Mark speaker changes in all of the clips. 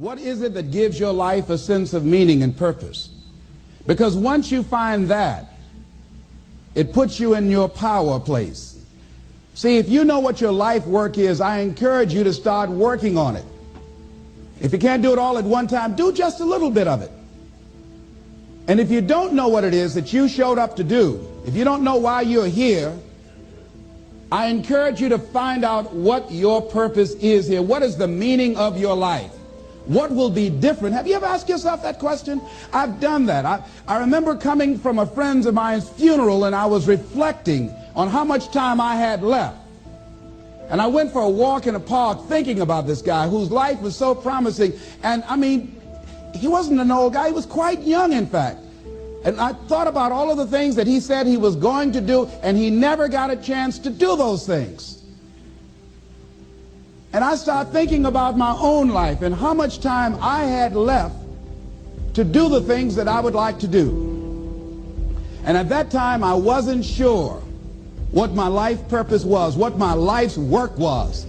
Speaker 1: What is it that gives your life a sense of meaning and purpose? Because once you find that, it puts you in your power place. See, if you know what your life work is, I encourage you to start working on it. If you can't do it all at one time, do just a little bit of it. And if you don't know what it is that you showed up to do, if you don't know why you're here, I encourage you to find out what your purpose is here. What is the meaning of your life? What will be different? Have you ever asked yourself that question? I've done that. I remember coming from a friend of mine's funeral, and I was reflecting on how much time I had left. And I went for a walk in a park thinking about this guy whose life was so promising. And I mean, he wasn't an old guy. He was quite young, in fact. And I thought about all of the things that he said he was going to do, and he never got a chance to do those things. And I started thinking about my own life and how much time I had left to do the things that I would like to do. And at that time, I wasn't sure what my life purpose was, what my life's work was.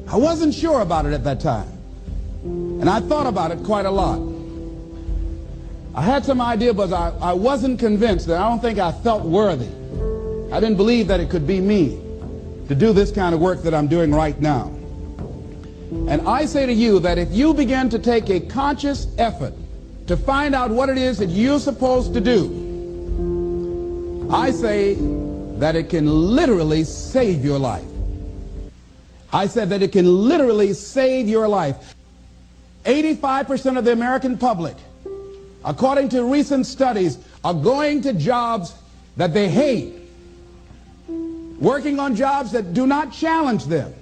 Speaker 1: I wasn't sure about it at that time. And I thought about it quite a lot. I had some idea, but I wasn't convinced. That I don't think I felt worthy. I didn't believe that it could be me to do this kind of work that I'm doing right now. And I say to you that if you begin to take a conscious effort to find out what it is that you're supposed to do, I say that it can literally save your life. I said that it can literally save your life. 85% of the American public, according to recent studies, are going to jobs that they hate, working on jobs that do not challenge them.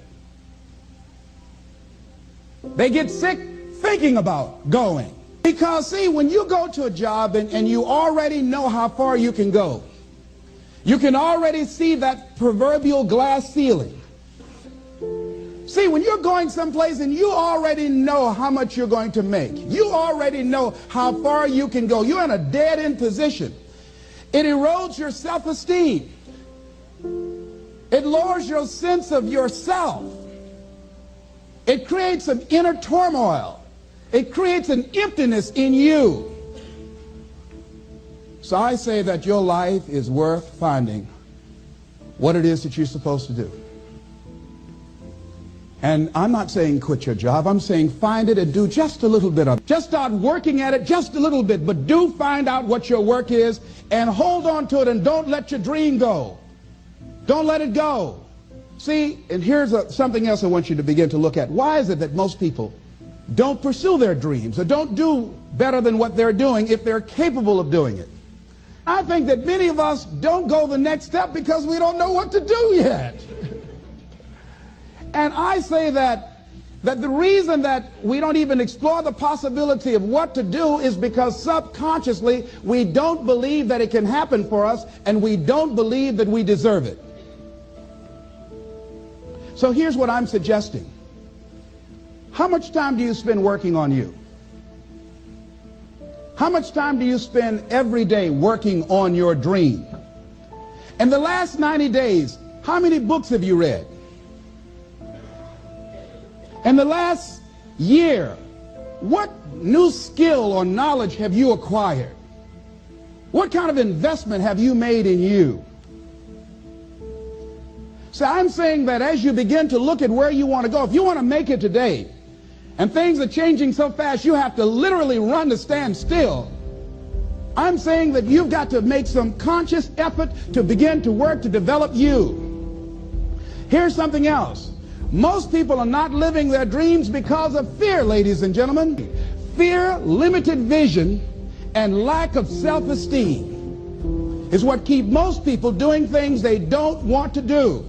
Speaker 1: They get sick thinking about going. Because, see, when you go to a job and you already know how far you can go, you can already see that proverbial glass ceiling. See, when you're going someplace and you already know how much you're going to make, you already know how far you can go, you're in a dead-end position. It erodes your self-esteem. It lowers your sense of yourself. It creates an inner turmoil. It creates an emptiness in you. So I say that your life is worth finding what it is that you're supposed to do. And I'm not saying quit your job. I'm saying find it and do just a little bit of it. Just start working at it just a little bit, but do find out what your work is and hold on to it, and don't let your dream go. Don't let it go. See, and here's something else I want you to begin to look at. Why is it that most people don't pursue their dreams or don't do better than what they're doing if they're capable of doing it? I think that many of us don't go the next step because we don't know what to do yet. And I say that the reason that we don't even explore the possibility of what to do is because subconsciously we don't believe that it can happen for us, and we don't believe that we deserve it. So here's what I'm suggesting. How much time do you spend working on you? How much time do you spend every day working on your dream? In the last 90 days, how many books have you read? In the last year, what new skill or knowledge have you acquired? What kind of investment have you made in you? So I'm saying that as you begin to look at where you want to go, if you want to make it today, and things are changing so fast you have to literally run to stand still, I'm saying that you've got to make some conscious effort to begin to work to develop you. Here's something else. Most people are not living their dreams because of fear, ladies and gentlemen. Fear, limited vision, and lack of self-esteem is what keep most people doing things they don't want to do.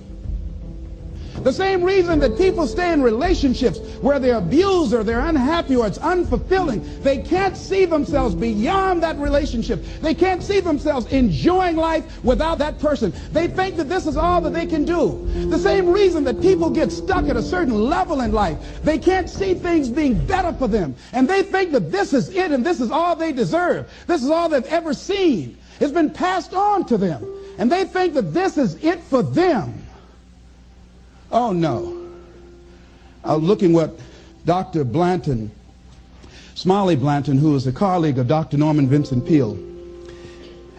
Speaker 1: The same reason that people stay in relationships where they're abused or they're unhappy or it's unfulfilling, they can't see themselves beyond that relationship. They can't see themselves enjoying life without that person. They think that this is all that they can do. The same reason that people get stuck at a certain level in life, they can't see things being better for them. And they think that this is it and this is all they deserve. This is all they've ever seen. It's been passed on to them. And they think that this is it for them. Oh no. I was looking what Dr. Blanton Smiley Blanton, who is a colleague of Dr. Norman Vincent Peale.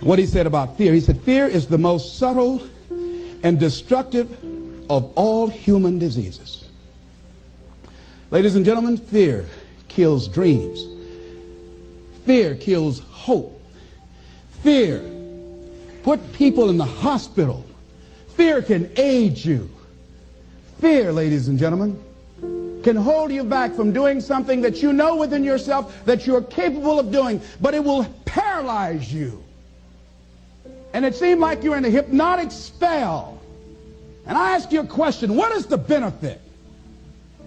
Speaker 1: What he said about fear, he said, fear is the most subtle and destructive of all human diseases. Ladies and gentlemen, fear kills dreams. Fear kills hope. Fear put people in the hospital. Fear can age you. Fear, ladies and gentlemen, can hold you back from doing something that you know within yourself that you're capable of doing, but it will paralyze you. And it seemed like you're in a hypnotic spell. And I ask you a question, what is the benefit?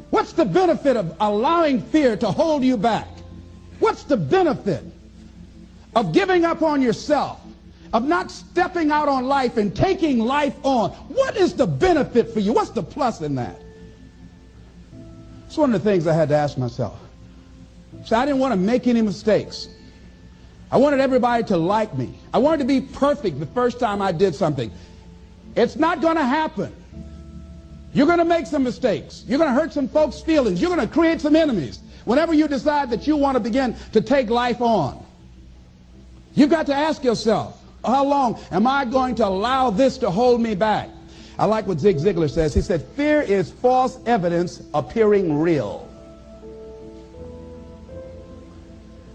Speaker 1: What's the benefit of allowing fear to hold you back? What's the benefit of giving up on yourself, of not stepping out on life and taking life on? What is the benefit for you? What's the plus in that? It's one of the things I had to ask myself. So I didn't want to make any mistakes. I wanted everybody to like me. I wanted to be perfect the first time I did something. It's not going to happen. You're going to make some mistakes. You're going to hurt some folks' feelings. You're going to create some enemies whenever you decide that you want to begin to take life on. You've got to ask yourself, how long am I going to allow this to hold me back? I like what Zig Ziglar says. He said, fear is false evidence appearing real.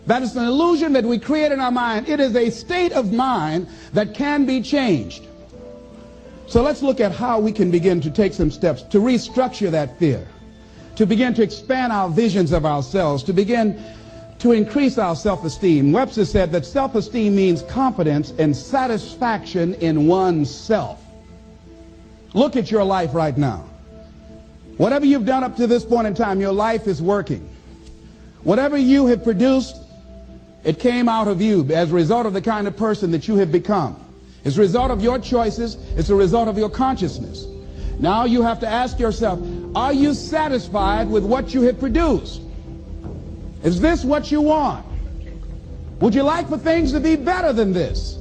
Speaker 1: That is an illusion that we create in our mind. It is a state of mind that can be changed. So let's look at how we can begin to take some steps to restructure that fear, to begin to expand our visions of ourselves, to begin to increase our self-esteem. Webster said that self-esteem means confidence and satisfaction in oneself. Look at your life right now. Whatever you've done up to this point in time, your life is working. Whatever you have produced, it came out of you as a result of the kind of person that you have become. It's a result of your choices. It's a result of your consciousness. Now you have to ask yourself, are you satisfied with what you have produced? Is this what you want? Would you like for things to be better than this?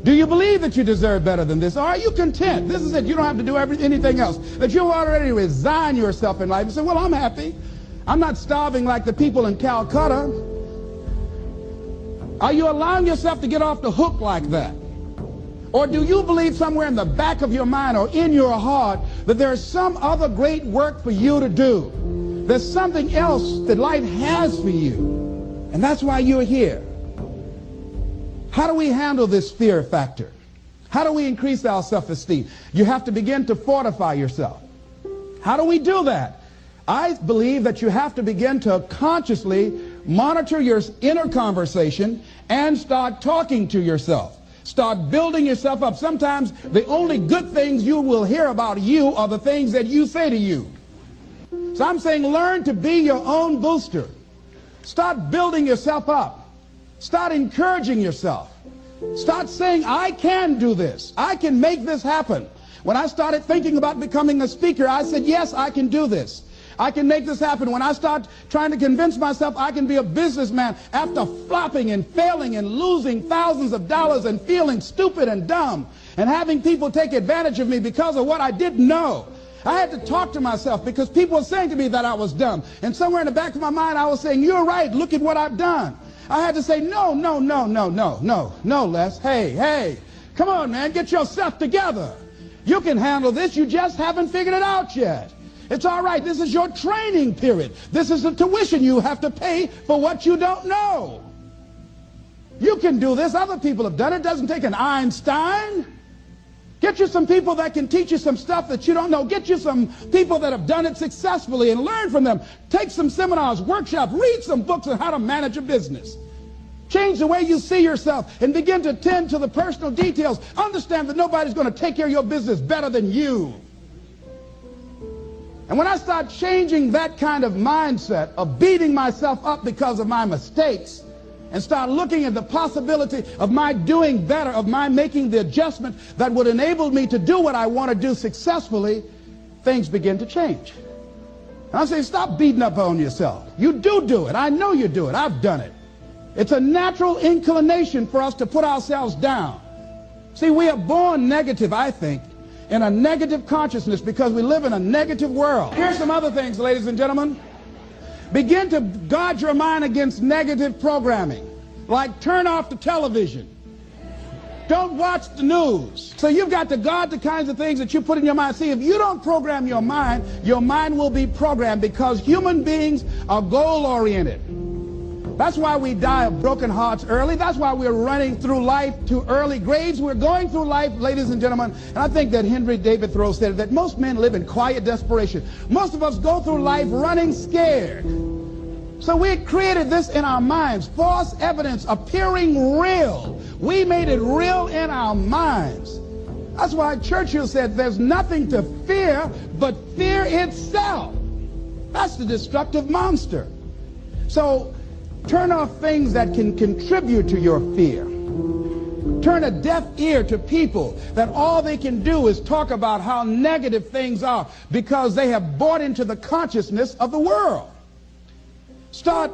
Speaker 1: Do you believe that you deserve better than this? Or are you content? This is it. You don't have to do anything else. That you already resign yourself in life and say, well, I'm happy. I'm not starving like the people in Calcutta. Are you allowing yourself to get off the hook like that? Or do you believe somewhere in the back of your mind or in your heart that there's some other great work for you to do? There's something else that life has for you. And that's why you're here. How do we handle this fear factor? How do we increase our self-esteem? You have to begin to fortify yourself. How do we do that? I believe that you have to begin to consciously monitor your inner conversation and start talking to yourself. Start building yourself up. Sometimes the only good things you will hear about you are the things that you say to you. So I'm saying learn to be your own booster. Start building yourself up. Start encouraging yourself. Start saying, I can do this. I can make this happen. When I started thinking about becoming a speaker, I said, yes, I can do this. I can make this happen. When I start trying to convince myself I can be a businessman after flopping and failing and losing thousands of dollars and feeling stupid and dumb and having people take advantage of me because of what I didn't know, I had to talk to myself because people were saying to me that I was dumb. And somewhere in the back of my mind I was saying, you're right, look at what I've done. I had to say, no, Les. Hey, come on, man, get yourself together. You can handle this. You just haven't figured it out yet. It's all right. This is your training period. This is the tuition you have to pay for what you don't know. You can do this. Other people have done it. It doesn't take an Einstein. Get you some people that can teach you some stuff that you don't know. Get you some people that have done it successfully and learn from them. Take some seminars, workshops, read some books on how to manage a business. Change the way you see yourself and begin to tend to the personal details. Understand that nobody's going to take care of your business better than you. And when I start changing that kind of mindset of beating myself up because of my mistakes and start looking at the possibility of my doing better, of my making the adjustment that would enable me to do what I want to do successfully, things begin to change. And I say, stop beating up on yourself. You do it. I know you do it. I've done it. It's a natural inclination for us to put ourselves down. See, we are born negative, I think, in a negative consciousness because we live in a negative world. Here's some other things, ladies and gentlemen. Begin to guard your mind against negative programming, like turn off the television. Don't watch the news. So you've got to guard the kinds of things that you put in your mind. See, if you don't program your mind will be programmed, because human beings are goal-oriented. That's why we die of broken hearts early. That's why we're running through life to early graves. We're going through life, ladies and gentlemen, and I think that Henry David Thoreau said that most men live in quiet desperation. Most of us go through life running scared. So we created this in our minds, false evidence appearing real. We made it real in our minds. That's why Churchill said there's nothing to fear but fear itself. That's the destructive monster. So turn off things that can contribute to your fear. Turn a deaf ear to people that all they can do is talk about how negative things are, because they have bought into the consciousness of the world. Start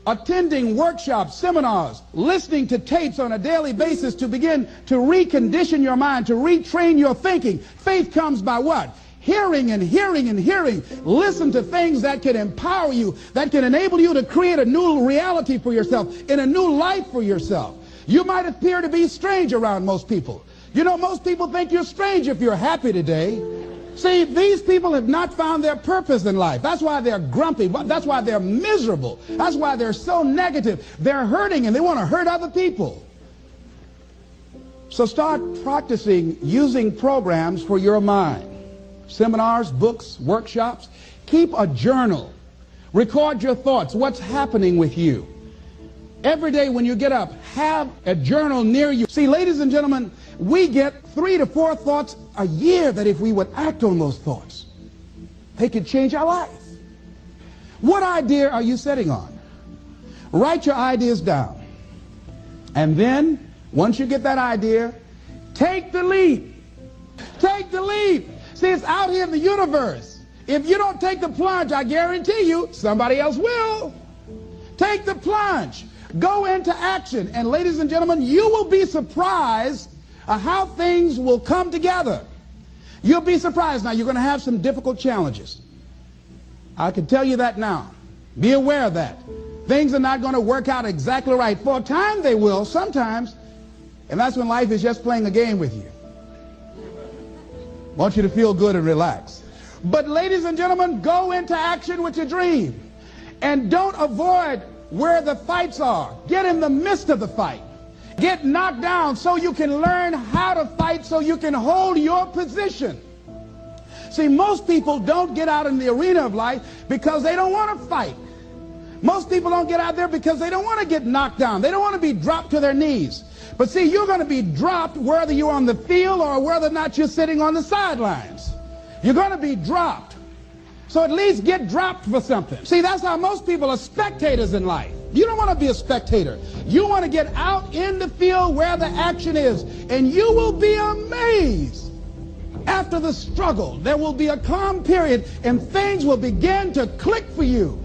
Speaker 1: attending workshops, seminars, listening to tapes on a daily basis to begin to recondition your mind, to retrain your thinking. Faith comes by what? Hearing and hearing and hearing. Listen to things that can empower you, that can enable you to create a new reality for yourself, in a new life for yourself. You might appear to be strange around most people. You know, most people think you're strange if you're happy today. See, these people have not found their purpose in life. That's why they're grumpy. That's why they're miserable. That's why they're so negative. They're hurting and they want to hurt other people. So start practicing using programs for your mind. Seminars, books, workshops. Keep a journal. Record your thoughts. What's happening with you? Every day when you get up, have a journal near you. See, ladies and gentlemen, we get 3 to 4 thoughts a year that if we would act on those thoughts, they could change our life. What idea are you sitting on? Write your ideas down. And then, once you get that idea, take the leap. Take the leap. See, it's out here in the universe. If you don't take the plunge, I guarantee you, somebody else will. Take the plunge. Go into action. And ladies and gentlemen, you will be surprised how things will come together. You'll be surprised. Now, you're going to have some difficult challenges. I can tell you that now. Be aware of that. Things are not going to work out exactly right. For a time they will, sometimes. And that's when life is just playing a game with you. I want you to feel good and relax. But ladies and gentlemen, go into action with your dream. And don't avoid where the fights are. Get in the midst of the fight. Get knocked down so you can learn how to fight, so you can hold your position. See, most people don't get out in the arena of life because they don't want to fight. Most people don't get out there because they don't want to get knocked down. They don't want to be dropped to their knees. But see, you're going to be dropped whether you're on the field or whether or not you're sitting on the sidelines. You're going to be dropped. So at least get dropped for something. See, that's how most people are spectators in life. You don't want to be a spectator. You want to get out in the field where the action is. And you will be amazed. After the struggle, there will be a calm period and things will begin to click for you.